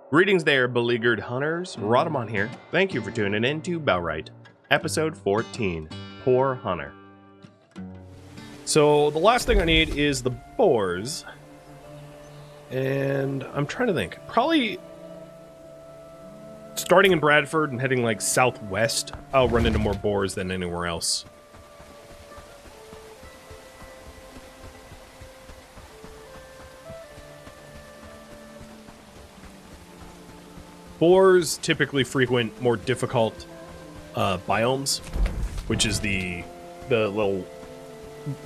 Greetings there, beleaguered hunters. Rhadamant here. Thank you for tuning in to Bellwright, episode 14, Poor Hunter. So, the last thing I need is the boars. And I'm trying to think. Probably starting in Bradford and heading like southwest, I'll run into more boars than anywhere else. Boars typically frequent more difficult biomes, which is the little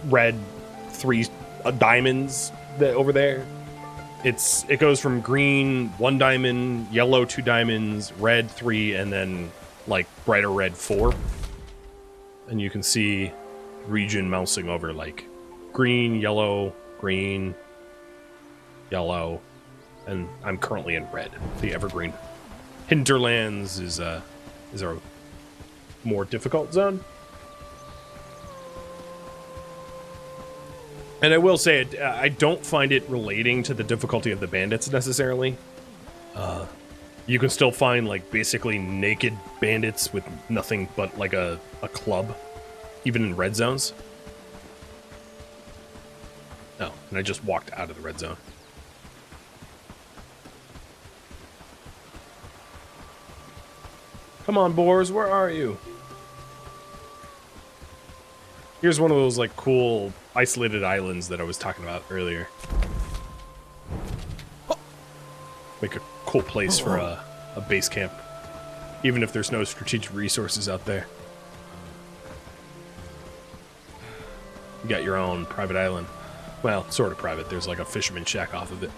red three diamonds that over there. It goes from green 1 diamond, yellow 2 diamonds, red 3, and then like brighter red 4. And you can see region mousing over like green, yellow, yellow, and I'm currently in red, the evergreen. Hinterlands is a more difficult zone. And I will say, I don't find it relating to the difficulty of the bandits necessarily. You can still find like basically naked bandits with nothing but like a club, even in red zones. Oh, and I just walked out of the red zone. Come on, boars, where are you? Here's one of those like cool isolated islands that I was talking about earlier. Make a cool place for a base camp, even if there's no strategic resources out there. You got your own private island. Well, sort of private. There's like a fisherman shack off of it.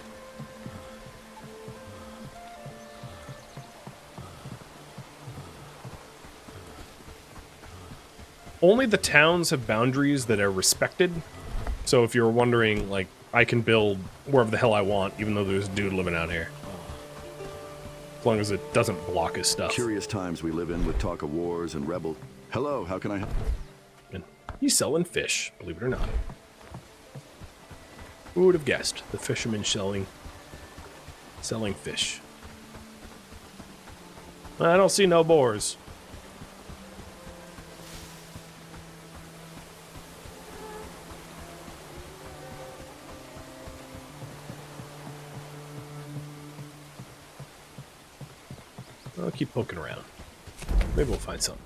Only the towns have boundaries that are respected. So if you're wondering, like, I can build wherever the hell I want, even though there's a dude living out here. As long as it doesn't block his stuff. Curious times we live in with talk of wars and rebel. Hello, how can I help? And he's selling fish, believe it or not. Who would have guessed? The fisherman selling fish. I don't see no boars. I'll keep poking around. Maybe we'll find something.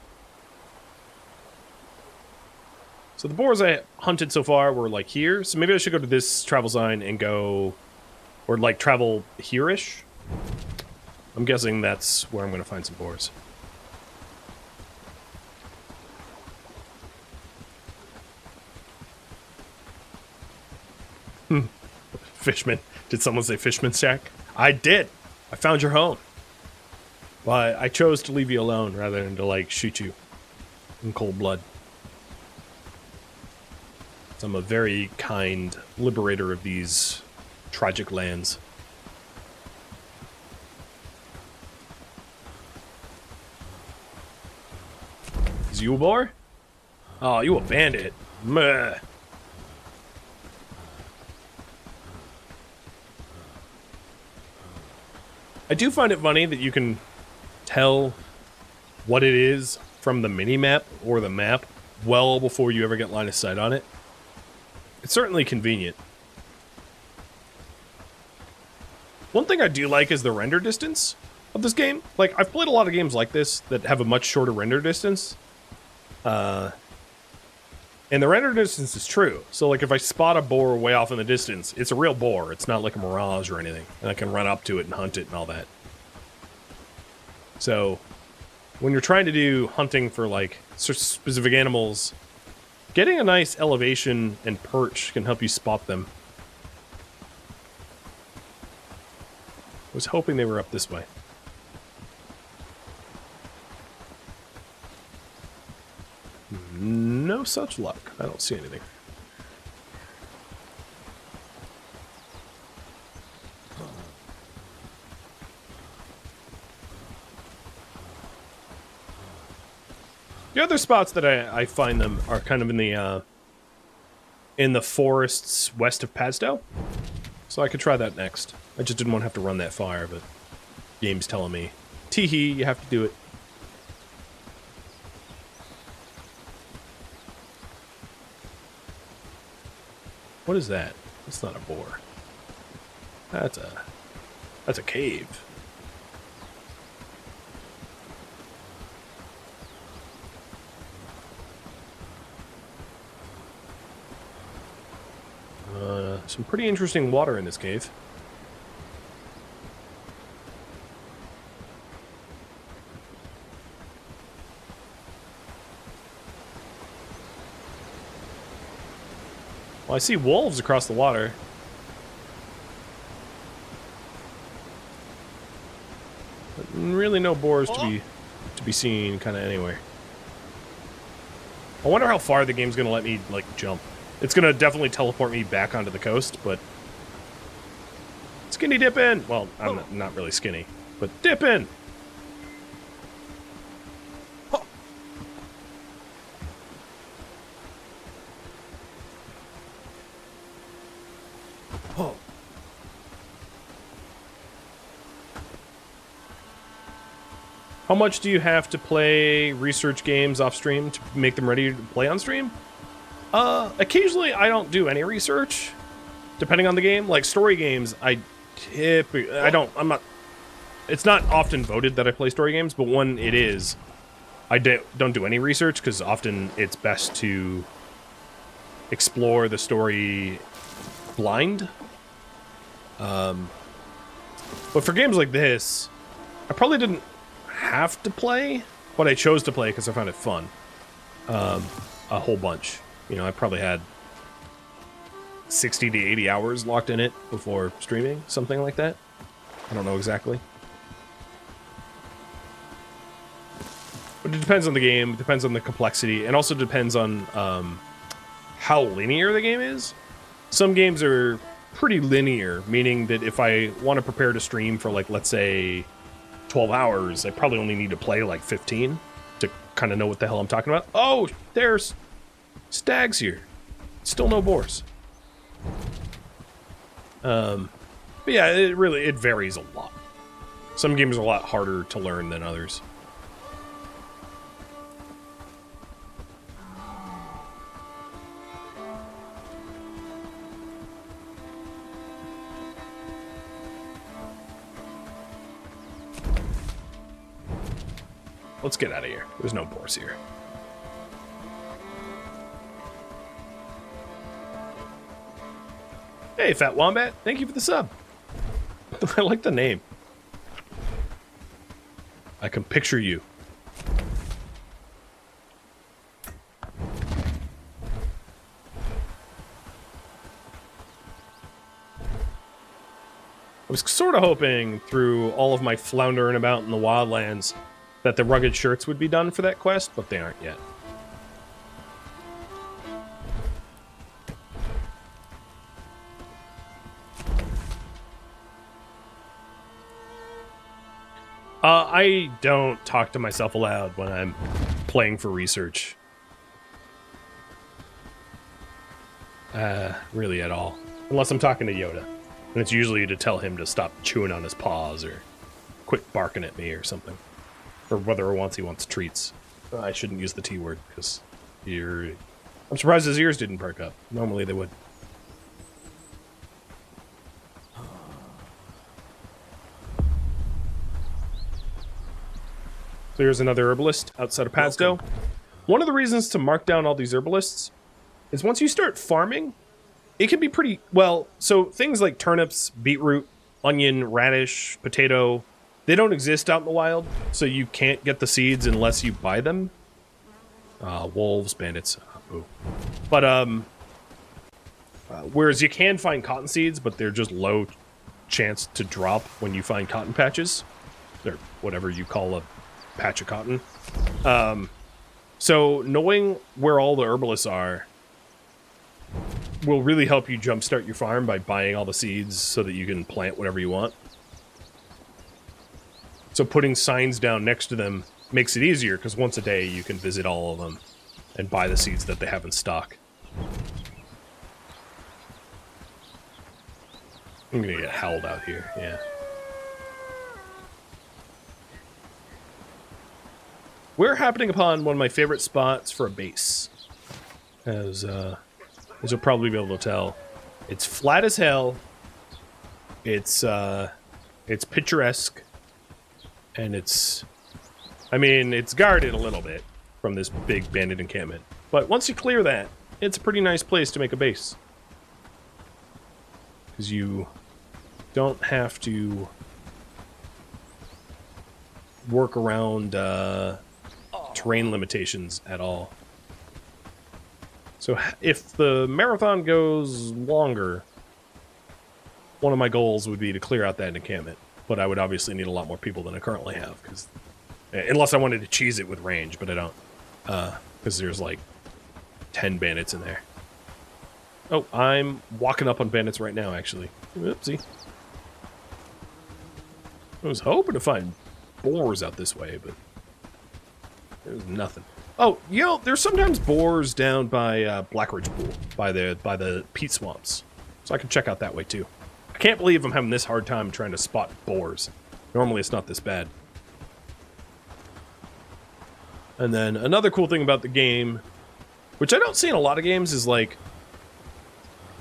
So the boars I hunted so far were like here. So maybe I should go to this travel sign and go, or like travel here-ish. I'm guessing that's where I'm going to find some boars. Fishman. Did someone say Fishman's shack? I did. I found your home. But I chose to leave you alone rather than to, like, shoot you in cold blood. So I'm a very kind liberator of these tragic lands. Is you a boar? Oh, you a bandit. Meh. I do find it funny that you can tell what it is from the mini-map or the map well before you ever get line of sight on it. It's certainly convenient. One thing I do like is the render distance of this game. Like, I've played a lot of games like this that have a much shorter render distance. And the render distance is true. So, like, if I spot a boar way off in the distance, it's a real boar. It's not like a mirage or anything. And I can run up to it and hunt it and all that. So, when you're trying to do hunting for, like, specific animals, getting a nice elevation and perch can help you spot them. I was hoping they were up this way. No such luck. I don't see anything. The other spots that I find them are kind of in the forests west of Padstow. So I could try that next. I just didn't want to have to run that far, but game's telling me, tee-hee, you have to do it. What is that? That's not a boar. That's a cave. Some pretty interesting water in this cave. Well, I see wolves across the water. But really no boars to be seen kind of anywhere. I wonder how far the game's going to let me, like, jump. It's going to definitely teleport me back onto the coast, but... Skinny dip in! Well, I'm not really skinny, but dip in! How much do you have to play research games off stream to make them ready to play on stream? Occasionally I don't do any research, depending on the game. Like story games, it's not often voted that I play story games, but when it is, I don't do any research because often it's best to explore the story blind. But for games like this, I probably didn't have to play, but I chose to play because I found it fun. A whole bunch. You know, I probably had 60 to 80 hours locked in it before streaming, something like that. I don't know exactly. But it depends on the game, it depends on the complexity, and also depends on how linear the game is. Some games are pretty linear, meaning that if I want to prepare to stream for, like, let's say 12 hours, I probably only need to play like 15 to kind of know what the hell I'm talking about. Oh, there's stags here. Still no boars. But yeah, it varies a lot. Some games are a lot harder to learn than others. Let's get out of here. There's no boars here. Hey, Fat Wombat. Thank you for the sub. I like the name. I can picture you. I was sort of hoping, through all of my floundering about in the wildlands, that the rugged shirts would be done for that quest, but they aren't yet. I don't talk to myself aloud when I'm playing for research. Really at all. Unless I'm talking to Yoda. And it's usually to tell him to stop chewing on his paws or quit barking at me or something. Or whether he wants treats. I shouldn't use the T word, because I'm surprised his ears didn't perk up. Normally they would. So here's another herbalist outside of Padstow. One of the reasons to mark down all these herbalists is once you start farming, it can be pretty, well, so things like turnips, beetroot, onion, radish, potato, they don't exist out in the wild, so you can't get the seeds unless you buy them. Wolves, bandits, ooh. But, whereas you can find cotton seeds, but they're just low chance to drop when you find cotton patches. Or whatever you call a patch of cotton. So knowing where all the herbalists are will really help you jumpstart your farm by buying all the seeds so that you can plant whatever you want. So putting signs down next to them makes it easier, because once a day you can visit all of them and buy the seeds that they have in stock. I'm gonna get howled out here, yeah. we're happening upon one of my favorite spots for a base. As you'll probably be able to tell. It's flat as hell. It's picturesque. And it's guarded a little bit from this big bandit encampment. But once you clear that, it's a pretty nice place to make a base. Because you don't have to work around terrain limitations at all. So if the marathon goes longer, one of my goals would be to clear out that encampment. But I would obviously need a lot more people than I currently have, because unless I wanted to cheese it with range, but I don't, because there's like 10 bandits in there. Oh, I'm walking up on bandits right now, actually. Oopsie. I was hoping to find boars out this way, but there's nothing. Oh, you know, there's sometimes boars down by Blackridge Pool, by the peat swamps, so I can check out that way too. I can't believe I'm having this hard time trying to spot boars. Normally it's not this bad. And then another cool thing about the game, which I don't see in a lot of games, is like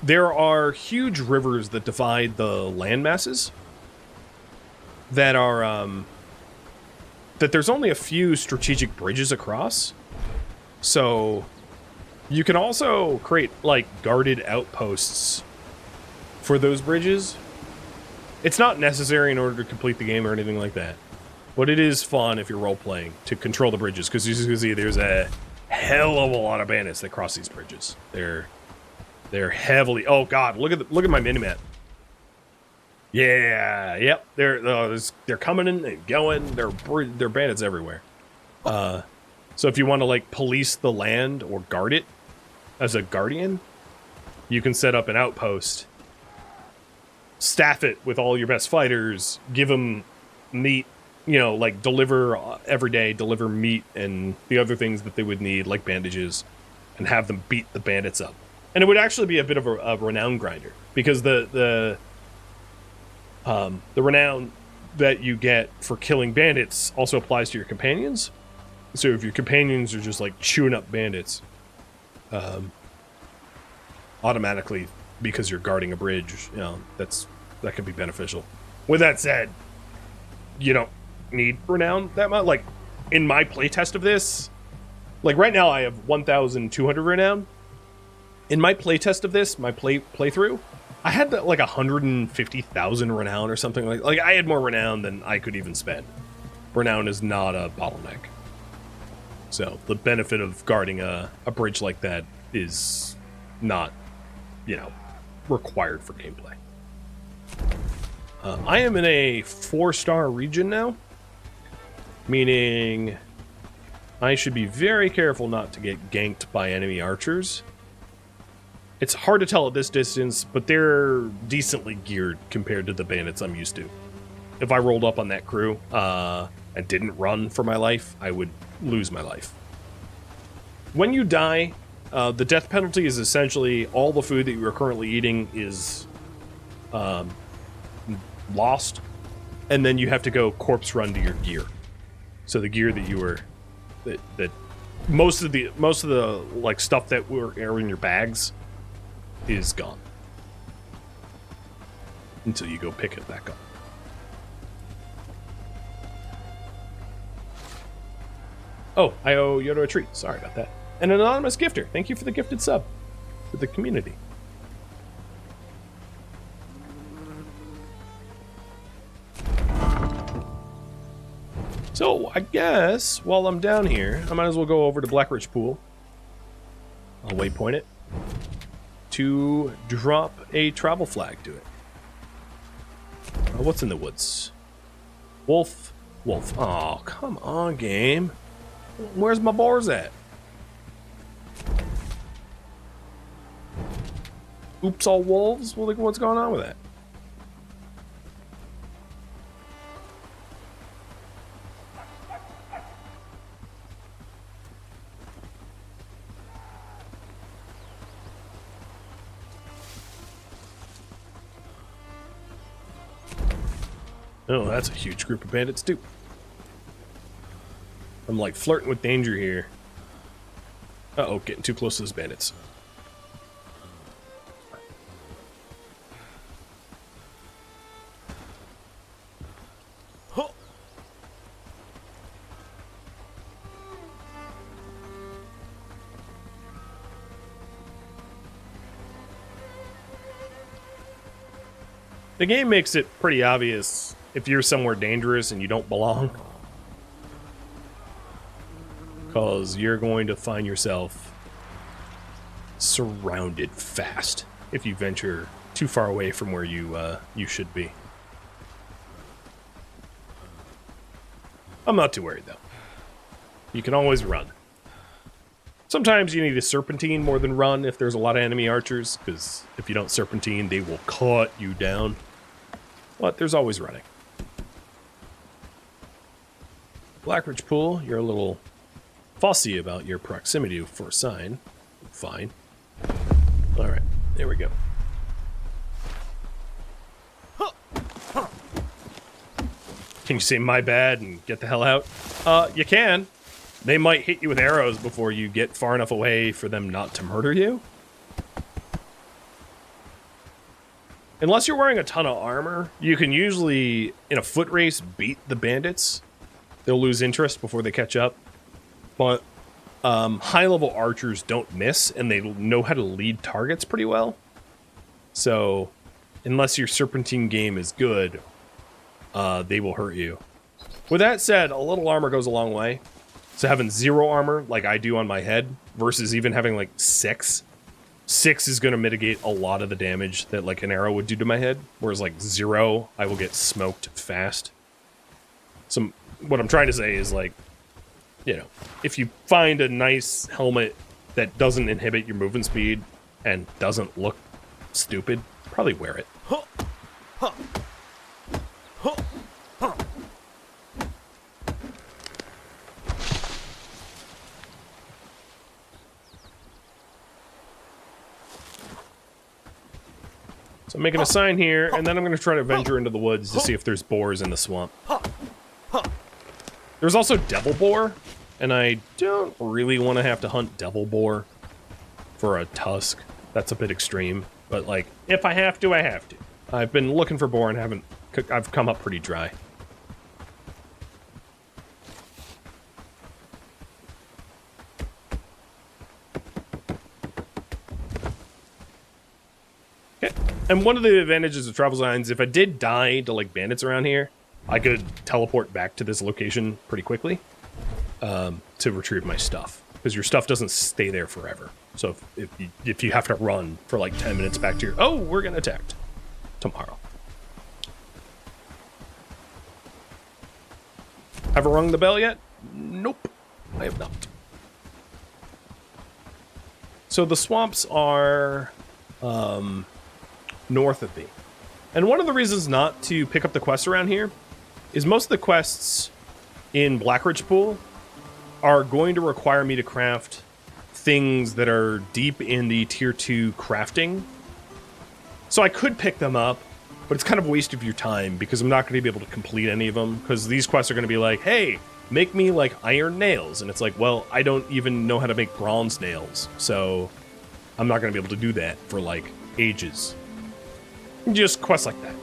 there are huge rivers that divide the land masses that are that there's only a few strategic bridges across. So you can also create like guarded outposts for those bridges. It's not necessary in order to complete the game or anything like that, but it is fun if you're role-playing to control the bridges, because as you can see, there's a hell of a lot of bandits that cross these bridges. They're heavily... Oh god, look at my minimap. Yeah, yep, they're coming in and going. They're bandits everywhere. So if you want to like police the land or guard it as a guardian, you can set up an outpost, staff it with all your best fighters, give them meat, you know, like deliver every day, deliver meat and the other things that they would need, like bandages, and have them beat the bandits up. And it would actually be a bit of a renown grinder, because the renown that you get for killing bandits also applies to your companions. So if your companions are just like chewing up bandits, automatically, because you're guarding a bridge, you know, that could be beneficial. With that said, you don't need renown that much. Like in my playtest of this, like right now I have 1,200 renown. In my playtest of this, my playthrough, I had like 150,000 renown or something like I had more renown than I could even spend. Renown is not a bottleneck. So the benefit of guarding a bridge like that is not, you know, required for gameplay. I am in a 4-star region now, meaning I should be very careful not to get ganked by enemy archers. It's hard to tell at this distance, but they're decently geared compared to the bandits I'm used to. If I rolled up on that crew and didn't run for my life, I would lose my life. When you die, the death penalty is essentially all the food that you are currently eating is lost, and then you have to go corpse run to your gear. So the gear that you were that most of the like stuff that are in your bags is gone until you go pick it back up. Oh, I owe Yodo a treat. Sorry about that. An anonymous gifter. Thank you for the gifted sub for the community. So, I guess, while I'm down here, I might as well go over to Blackridge Pool. I'll waypoint it to drop a travel flag to it. What's in the woods? Wolf. Wolf. Oh, come on, game. Where's my boars at? Oops, all wolves? Well, like, what's going on with that? Oh, that's a huge group of bandits, too. I'm like flirting with danger here. Uh-oh, getting too close to those bandits. The game makes it pretty obvious if you're somewhere dangerous and you don't belong. Because you're going to find yourself surrounded fast if you venture too far away from where you should be. I'm not too worried, though. You can always run. Sometimes you need a serpentine more than run if there's a lot of enemy archers, because if you don't serpentine, they will cut you down. But there's always running. Blackridge Pool, you're a little fussy about your proximity for a sign. Fine. Alright, there we go. Can you say my bad and get the hell out? You can. They might hit you with arrows before you get far enough away for them not to murder you. Unless you're wearing a ton of armor, you can usually, in a foot race, beat the bandits. They'll lose interest before they catch up. But high-level archers don't miss, and they know how to lead targets pretty well. So, unless your serpentine game is good, they will hurt you. With that said, a little armor goes a long way. So having 0 armor, like I do on my head, versus even having like 6. 6 is going to mitigate a lot of the damage that like an arrow would do to my head, whereas like 0, I will get smoked fast. So what I'm trying to say is like, you know, if you find a nice helmet that doesn't inhibit your movement speed and doesn't look stupid, probably wear it. So I'm making a sign here, and then I'm going to try to venture into the woods to see if there's boars in the swamp. There's also devil boar, and I don't really want to have to hunt devil boar for a tusk. That's a bit extreme, but like, if I have to, I have to. I've been looking for boar and I've come up pretty dry. Okay, and one of the advantages of travel signs, if I did die to like bandits around here, I could teleport back to this location pretty quickly to retrieve my stuff, because your stuff doesn't stay there forever. So if you have to run for like 10 minutes back to your... Oh, we're getting attacked tomorrow. Have I rung the bell yet? Nope, I have not. So the swamps are north of me. And one of the reasons not to pick up the quests around here is most of the quests in Blackridge Pool are going to require me to craft things that are deep in the tier 2 crafting. So I could pick them up, but it's kind of a waste of your time because I'm not going to be able to complete any of them, because these quests are going to be like, hey, make me like iron nails. And it's like, well, I don't even know how to make bronze nails, so I'm not going to be able to do that for like ages. Just quests like that.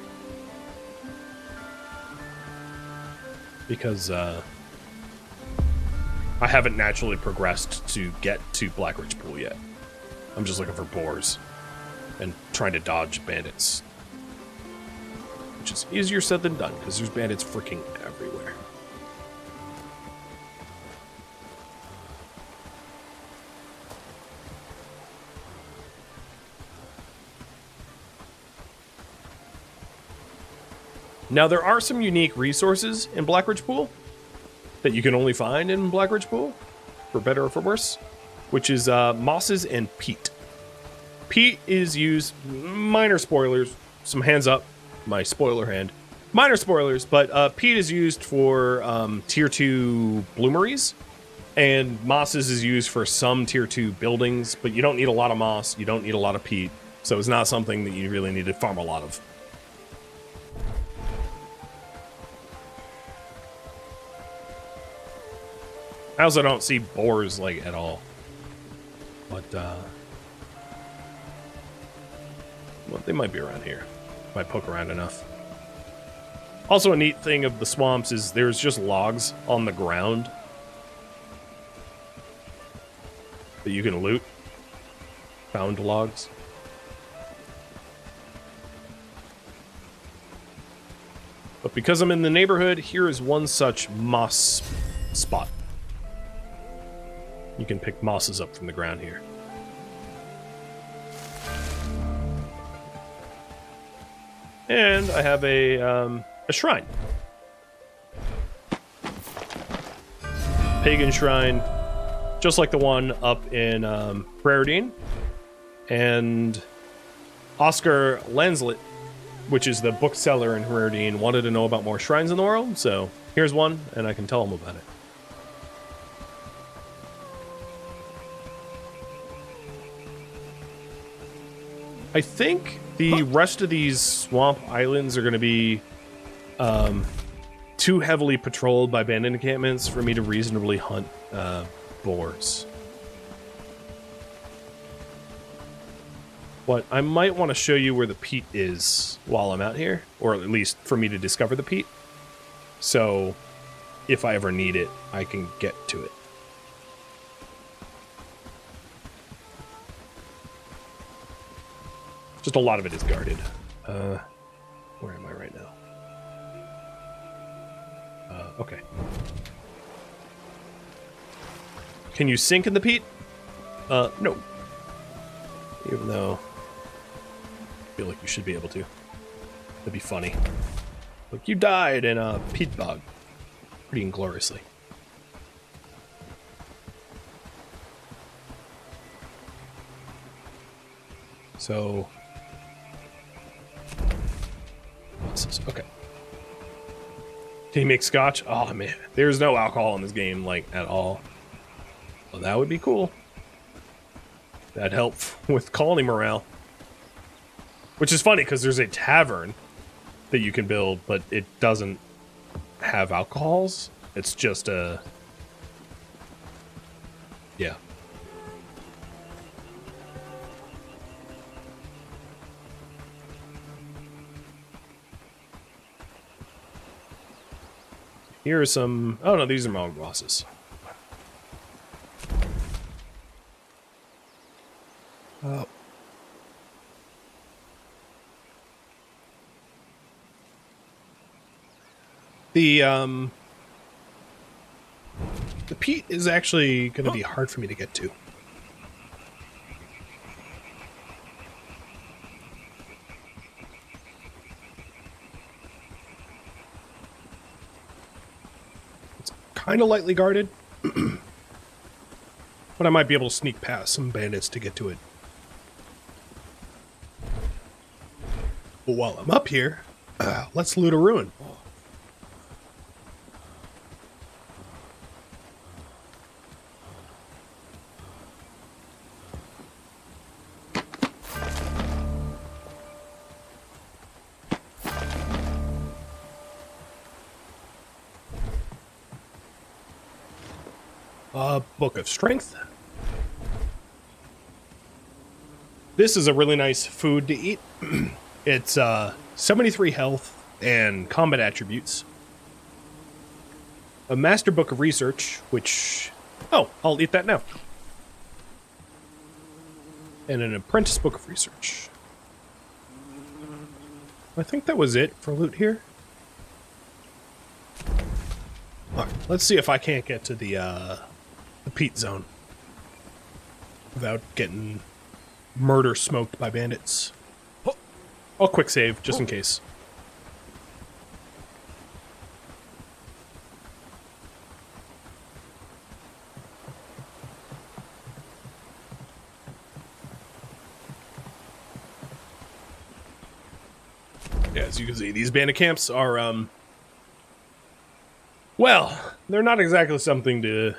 Because I haven't naturally progressed to get to Blackridge Pool yet. I'm just looking for boars and trying to dodge bandits. Which is easier said than done, because there's bandits freaking everywhere. Now, there are some unique resources in Blackridge Pool that you can only find in Blackridge Pool, for better or for worse, which is mosses and peat. Peat is used, minor spoilers, some hands up, my spoiler hand. Minor spoilers, but peat is used for tier 2 bloomeries, and mosses is used for some tier 2 buildings, but you don't need a lot of moss, you don't need a lot of peat, so it's not something that you really need to farm a lot of. I also don't see boars, like, at all. But, well, they might be around here. Might poke around enough. Also, a neat thing of the swamps is there's just logs on the ground that you can loot. Found logs. But because I'm in the neighborhood, here is one such moss spot. You can pick mosses up from the ground here. And I have a shrine. Pagan shrine, just like the one up in Rhadamant. And Oscar Lanslett, which is the bookseller in Rhadamant, wanted to know about more shrines in the world, so here's one, and I can tell him about it. I think the rest of these swamp islands are going to be too heavily patrolled by bandit encampments for me to reasonably hunt boars. But I might want to show you where the peat is while I'm out here, or at least for me to discover the peat. So if I ever need it, I can get to it. Just a lot of it is guarded. Where am I right now? Okay. Can you sink in the peat? No. Even though I feel like you should be able to. That'd be funny. Look, you died in a peat bog. Pretty ingloriously. So... okay. Can you make scotch? Oh, man. There's no alcohol in this game, like, at all. Well, that would be cool. That'd help with colony morale. Which is funny, because there's a tavern that you can build, but it doesn't have alcohols. It's just a... yeah. Here are some... oh, no, these are my bosses. Oh. The peat is actually going to be hard for me to get to. It's kind of lightly guarded, but I might be able to sneak past some bandits to get to it. But while I'm up here, let's loot a ruin. Book of Strength. This is a really nice food to eat. It's 73 health and combat attributes. A Master Book of Research, which... oh, I'll eat that now. And an Apprentice Book of Research. I think that was it for loot here. Alright, let's see if I can't get to the peat zone without getting murder smoked by bandits. I'll quick save, just in case. Yeah, as you can see, these bandit camps are, well, they're not exactly something to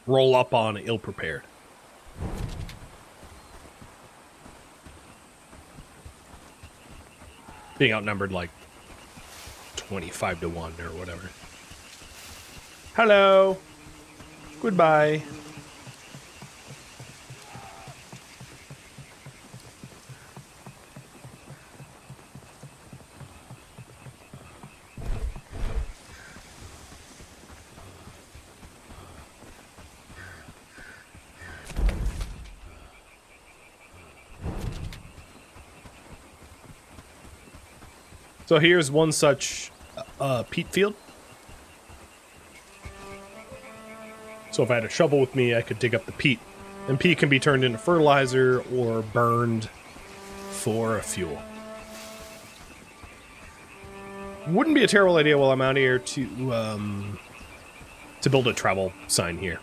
roll up on ill-prepared. Being outnumbered like 25 to 1 or whatever. Hello. Goodbye. So here's one such peat field. So if I had a shovel with me, I could dig up the peat. And peat can be turned into fertilizer or burned for a fuel. Wouldn't be a terrible idea while I'm out here to build a travel sign here.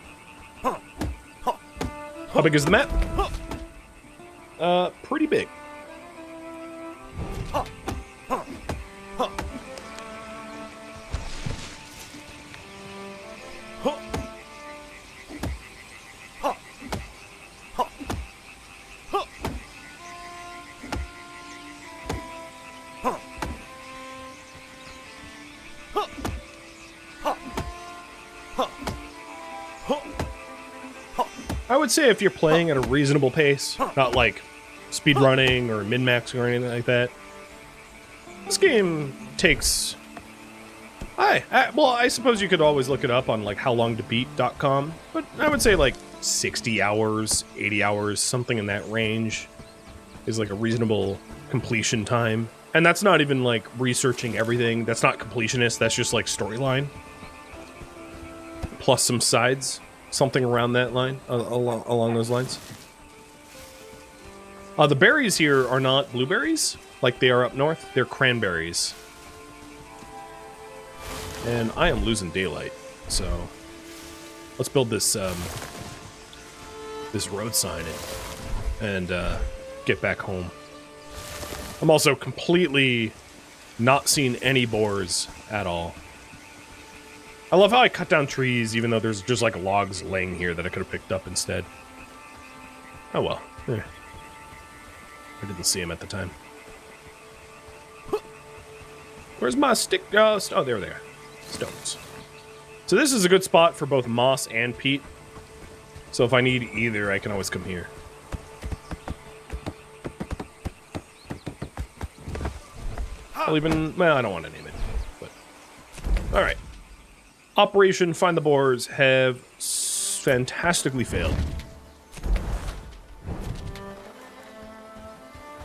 How big is the map? Pretty big. I would say if you're playing at a reasonable pace, not like speedrunning or min-maxing or anything like that, this game takes... well, I suppose you could always look it up on like howlongtobeat.com, but I would say like 60 hours, 80 hours, something in that range is like a reasonable completion time. And that's not even like researching everything. That's not completionist, that's just like storyline. Plus some sides. Something around that line, along those lines. The berries here are not blueberries, like they are up north. They're cranberries. And I am losing daylight, so let's build this this road sign and get back home. I'm also completely not seeing any boars at all. I love how I cut down trees, even though there's just like logs laying here that I could have picked up instead. Oh well. I didn't see him at the time. Where's my stick? Oh, there they are. Stones. So this is a good spot for both moss and peat. So if I need either, I can always come here. I'll even... Well, I don't want to name it. But alright. Operation Find the Boars have fantastically failed.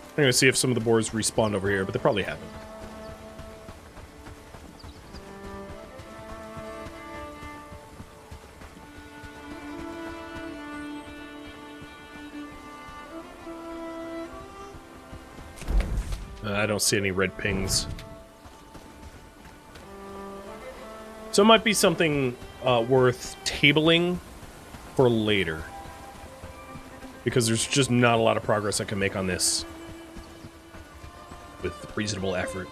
I'm going to see if some of the boars respawned over here, but they probably haven't. I don't see any red pings. So it might be something worth tabling for later. Because there's just not a lot of progress I can make on this with reasonable effort.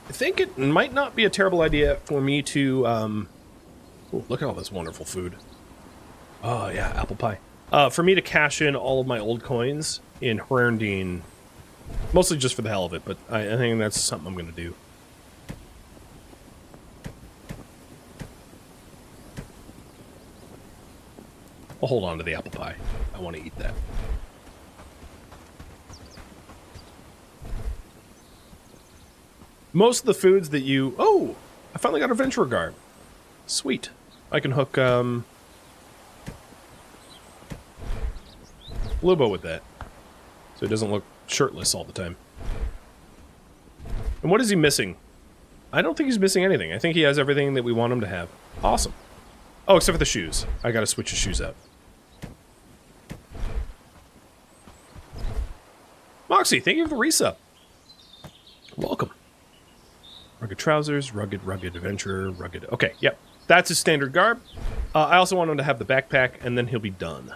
I think it might not be a terrible idea for me to... Ooh, look at all this wonderful food. Oh yeah, apple pie. For me to cash in all of my old coins in Rhadamant, mostly just for the hell of it, but I think that's something I'm going to do. I'll hold on to the apple pie. I want to eat that. Most of the foods that you... Oh! I finally got a adventurer garb. Sweet. I can hook, Lobo with that. So he doesn't look shirtless all the time. And what is he missing? I don't think he's missing anything. I think he has everything that we want him to have. Awesome. Oh, except for the shoes. I gotta switch his shoes out. Moxie, thank you for the resub. Welcome. Rugged trousers, rugged adventurer, rugged... Okay, yep. That's his standard garb. I also want him to have the backpack, and then he'll be done.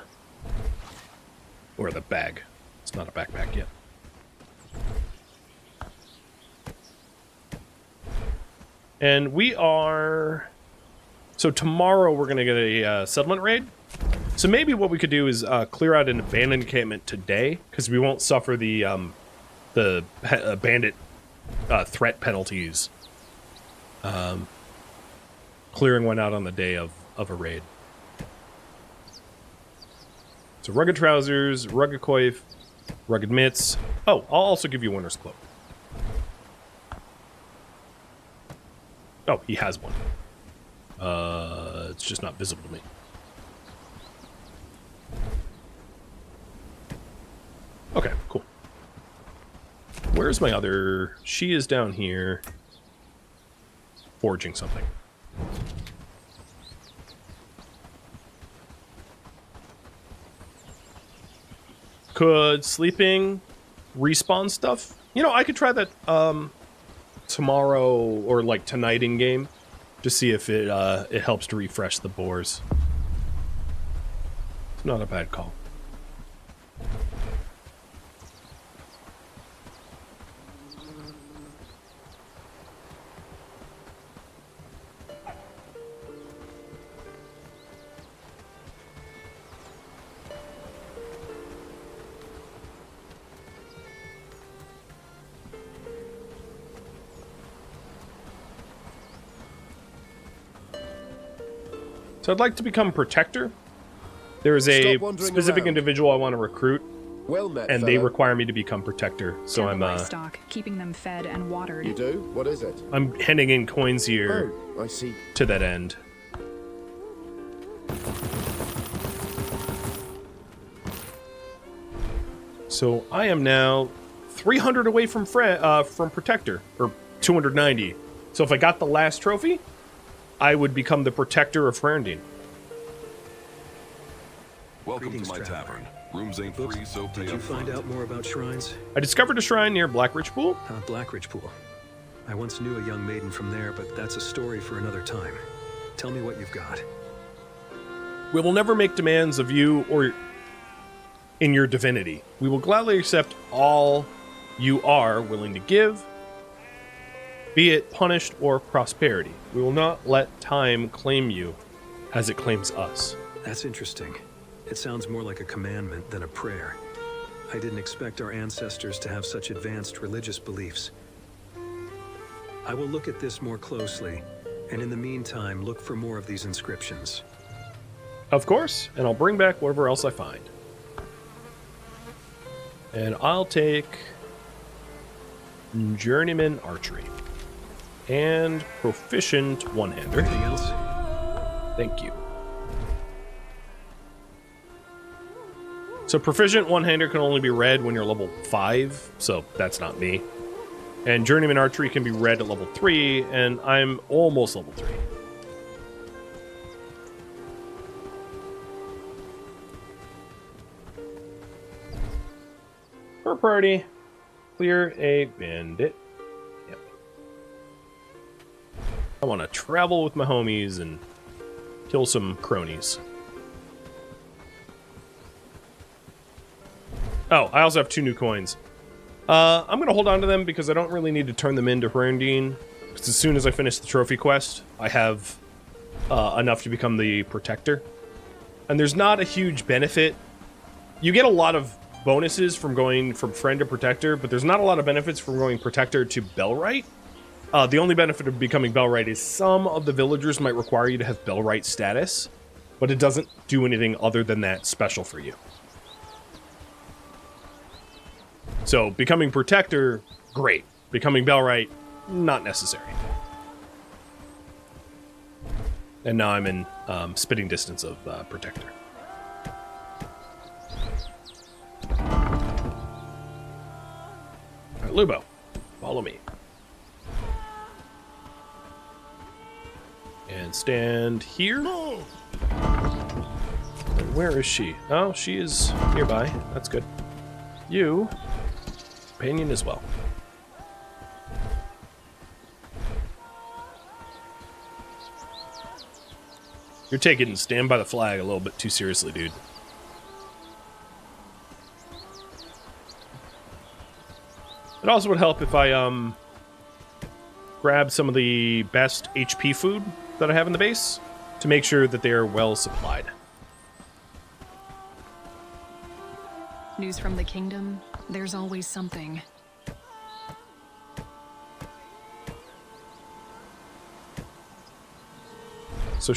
Or the bag. It's not a backpack yet. And we are... So tomorrow we're going to get a settlement raid. So maybe what we could do is clear out an abandoned encampment today, because we won't suffer the bandit threat penalties. Clearing one out on the day of a raid. So rugged trousers, rugged coif, rugged mitts. Oh, I'll also give you winter's cloak. Oh, he has one. It's just not visible to me. Okay, cool. Where's my other... She is down here. Forging something. Could sleeping respawn stuff? You know, I could try that tomorrow or like tonight in game to see if it helps to refresh the boars. It's not a bad call. So I'd like to become Protector. There is a specific individual I want to recruit, Well met, and fellow. they require me to become Protector. So I'm livestock, keeping them fed and watered. You do? What is it? I'm handing in coins here Oh, I see. to that end. So I am now 300 away from Protector, or 290. So if I got the last trophy, I would become the Protector of Frandine. Welcome Greetings, to my traveler. tavern. Rooms ain't free, so pay Did you up find front. out more about shrines? I discovered a shrine near Blackridge Pool. Blackridge Pool. I once knew a young maiden from there, but that's a story for another time. Tell me what you've got. We will never make demands of you or in your divinity. We will gladly accept all you are willing to give, be it punished or prosperity. We will not let time claim you as it claims us. That's interesting. It sounds more like a commandment than a prayer. I didn't expect our ancestors to have such advanced religious beliefs. I will look at this more closely, and in the meantime, look for more of these inscriptions. Of course, and I'll bring back whatever else I find. And I'll take Journeyman Archery and Proficient One-Hander. Anything else? Thank you. So Proficient One-Hander can only be read when you're level 5, so that's not me. And Journeyman Archery can be read at level 3, and I'm almost level 3. Per party, clear a bandit. Yep. I want to travel with my homies and kill some cronies. Oh, I also have 2 new coins. I'm going to hold on to them because I don't really need to turn them into Rhadamant. Because as soon as I finish the trophy quest, I have enough to become the Protector. And there's not a huge benefit. You get a lot of bonuses from going from Friend to Protector, but there's not a lot of benefits from going Protector to Bellwright. The only benefit of becoming Bellwright is some of the villagers might require you to have Bellwright status, but it doesn't do anything other than that special for you. So, becoming Protector, great. Becoming Bellwright, not necessary. And now I'm in spitting distance of Protector. Alright, Lubo, follow me. And stand here. And where is she? Oh, she is nearby. That's good. You... companion as well. You're taking Stand by the Flag a little bit too seriously, dude. It also would help if I grab some of the best HP food that I have in the base to make sure that they are well supplied. News from the kingdom? There's always something. So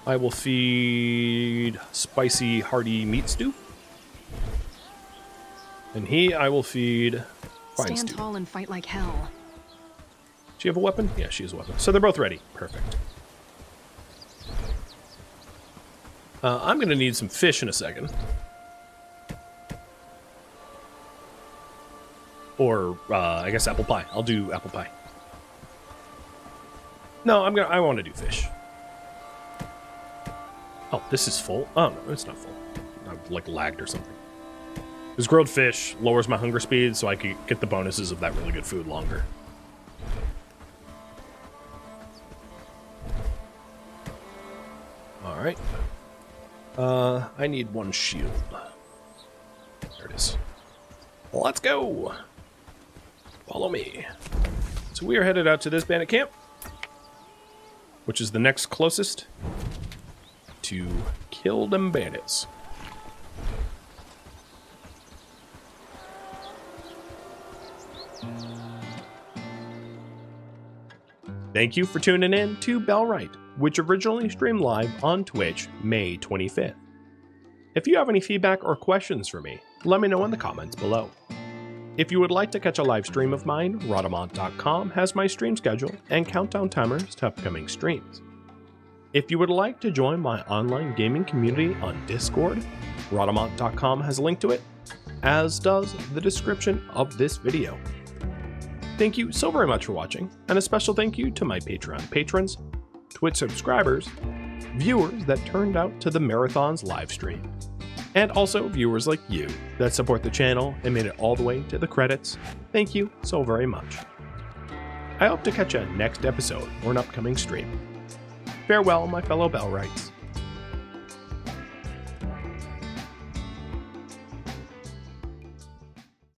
I will feed spicy, hearty meat stew. And I will feed fine Stand stew. tall and fight like hell. Does she have a weapon? Yeah, she has a weapon. So they're both ready. Perfect. I'm going to need some fish in a second. Or, I guess apple pie. I'll do apple pie. No, I want to do fish. Oh, this is full? Oh, no, it's not full. I've, like, lagged or something. This grilled fish lowers my hunger speed, so I could get the bonuses of that really good food longer. Alright. I need one shield. There it is. Let's go! Follow me. So we are headed out to this bandit camp, which is the next closest to kill them bandits. Thank you for tuning in to Bellwright, which originally streamed live on Twitch May 25th. If you have any feedback or questions for me, let me know in the comments below. If you would like to catch a live stream of mine, Rhadamant.com has my stream schedule and countdown timers to upcoming streams. If you would like to join my online gaming community on Discord, Rhadamant.com has a link to it, as does the description of this video. Thank you so very much for watching, and a special thank you to my Patreon patrons, Twitch subscribers, viewers that turned out to the Marathon's live stream, and also viewers like you that support the channel and made it all the way to the credits. Thank you so very much. I hope to catch you next episode or an upcoming stream. Farewell, my fellow Bellwrights.